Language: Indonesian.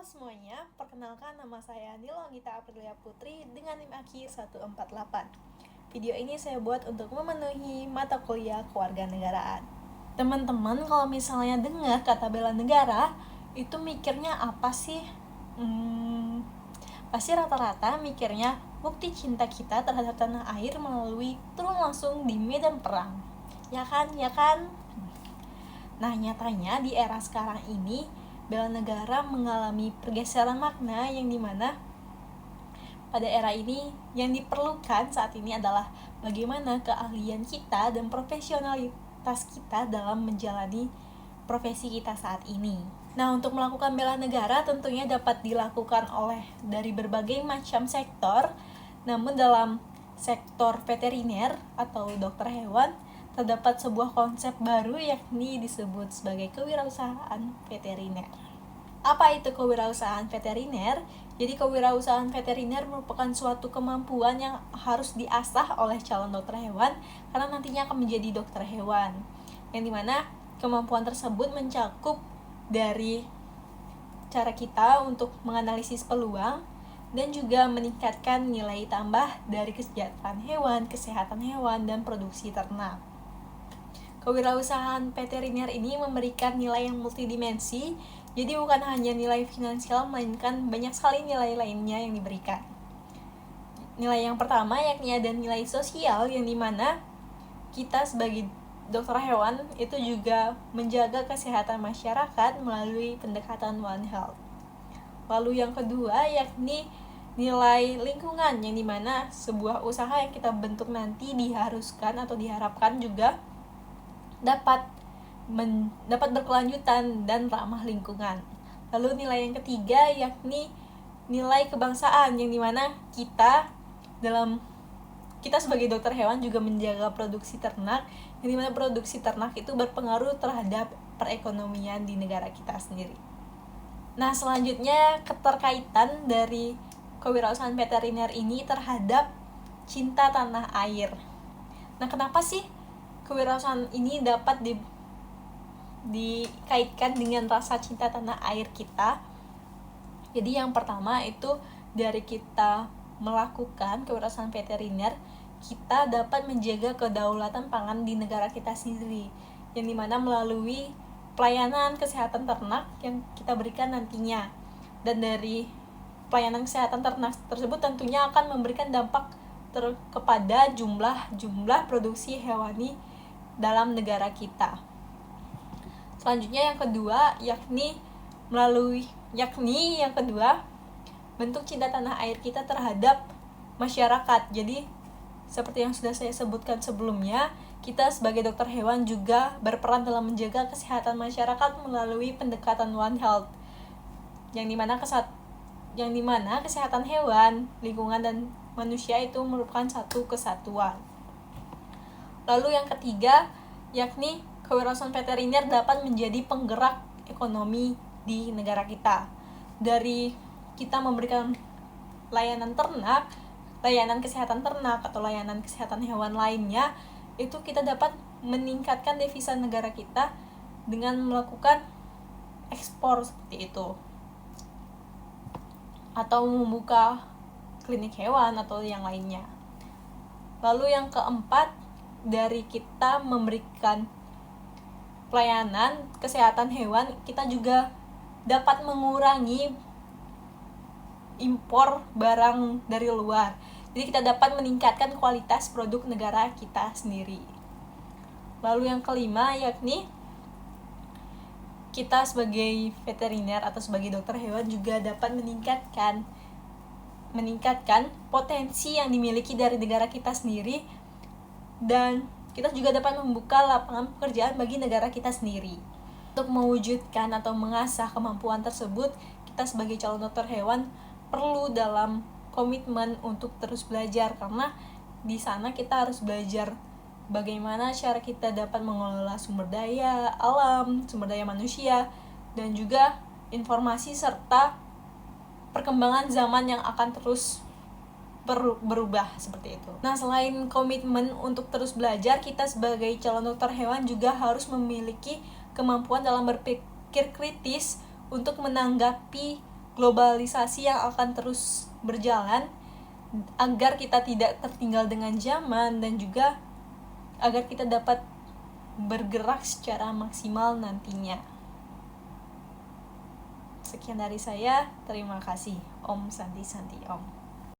Halo semuanya, perkenalkan nama saya Nilongita Aprilia Putri dengan NIM AKI 148. Video ini saya buat untuk memenuhi mata kuliah kewarganegaraan. Teman-teman kalau misalnya dengar kata bela negara, itu mikirnya apa sih? Pasti rata-rata mikirnya bukti cinta kita terhadap tanah air melalui turun langsung di medan perang. Ya kan? Nah, nyatanya di era sekarang ini bela negara mengalami pergeseran makna yang dimana pada era ini yang diperlukan saat ini adalah bagaimana keahlian kita dan profesionalitas kita dalam menjalani profesi kita saat ini. Nah, untuk melakukan bela negara tentunya dapat dilakukan oleh dari berbagai macam sektor, namun dalam sektor veteriner atau dokter hewan terdapat sebuah konsep baru yakni disebut sebagai kewirausahaan veteriner. Apa itu kewirausahaan veteriner? Jadi kewirausahaan veteriner merupakan suatu kemampuan yang harus diasah oleh calon dokter hewan karena nantinya akan menjadi dokter hewan. Yang dimana kemampuan tersebut mencakup dari cara kita untuk menganalisis peluang dan juga meningkatkan nilai tambah dari kesejahteraan hewan, kesehatan hewan, dan produksi ternak. Kewirausahaan veteriner ini memberikan nilai yang multidimensi, jadi bukan hanya nilai finansial, melainkan banyak sekali nilai lainnya yang diberikan. Nilai yang pertama yakni ada nilai sosial, yang dimana kita sebagai dokter hewan itu juga menjaga kesehatan masyarakat melalui pendekatan One Health. Lalu yang kedua yakni nilai lingkungan, yang dimana sebuah usaha yang kita bentuk nanti diharuskan atau diharapkan juga dapat berkelanjutan dan ramah lingkungan. Lalu nilai yang ketiga yakni nilai kebangsaan, yang dimana kita sebagai dokter hewan juga menjaga produksi ternak, yang dimana produksi ternak itu berpengaruh terhadap perekonomian di negara kita sendiri. Nah, selanjutnya keterkaitan dari kewirausahaan veteriner ini terhadap cinta tanah air. Nah, kenapa sih kewirausahaan ini dapat dikaitkan dengan rasa cinta tanah air kita? Jadi yang pertama itu dari kita melakukan kewirausahaan veteriner, kita dapat menjaga kedaulatan pangan di negara kita sendiri, yang dimana melalui pelayanan kesehatan ternak yang kita berikan nantinya. Dan dari pelayanan kesehatan ternak tersebut tentunya akan memberikan dampak kepada jumlah produksi hewani dalam negara kita. Selanjutnya yang kedua yakni bentuk cinta tanah air kita terhadap masyarakat. Jadi seperti yang sudah saya sebutkan sebelumnya, kita sebagai dokter hewan juga berperan dalam menjaga kesehatan masyarakat melalui pendekatan One Health, yang dimana kesehatan hewan, lingkungan, dan manusia itu merupakan satu kesatuan. Lalu yang ketiga yakni kewirausahaan veteriner dapat menjadi penggerak ekonomi di negara kita. Dari kita memberikan layanan kesehatan ternak atau layanan kesehatan hewan lainnya, itu kita dapat meningkatkan devisa negara kita dengan melakukan ekspor seperti itu, atau membuka klinik hewan atau yang lainnya. Lalu yang keempat, dari kita memberikan pelayanan kesehatan hewan, kita juga dapat mengurangi impor barang dari luar. Jadi kita dapat meningkatkan kualitas produk negara kita sendiri. Lalu yang kelima yakni kita sebagai veteriner atau sebagai dokter hewan juga dapat meningkatkan potensi yang dimiliki dari negara kita sendiri, dan kita juga dapat membuka lapangan pekerjaan bagi negara kita sendiri. Untuk mewujudkan atau mengasah kemampuan tersebut, kita sebagai calon dokter hewan perlu dalam komitmen untuk terus belajar, karena di sana kita harus belajar bagaimana cara kita dapat mengelola sumber daya alam, sumber daya manusia, dan juga informasi serta perkembangan zaman yang akan terus berubah seperti itu. Nah, selain komitmen untuk terus belajar, kita sebagai calon dokter hewan juga harus memiliki kemampuan dalam berpikir kritis untuk menanggapi globalisasi yang akan terus berjalan agar kita tidak tertinggal dengan zaman, dan juga agar kita dapat bergerak secara maksimal nantinya. Sekian dari saya, terima kasih. Om Santi Santi Om.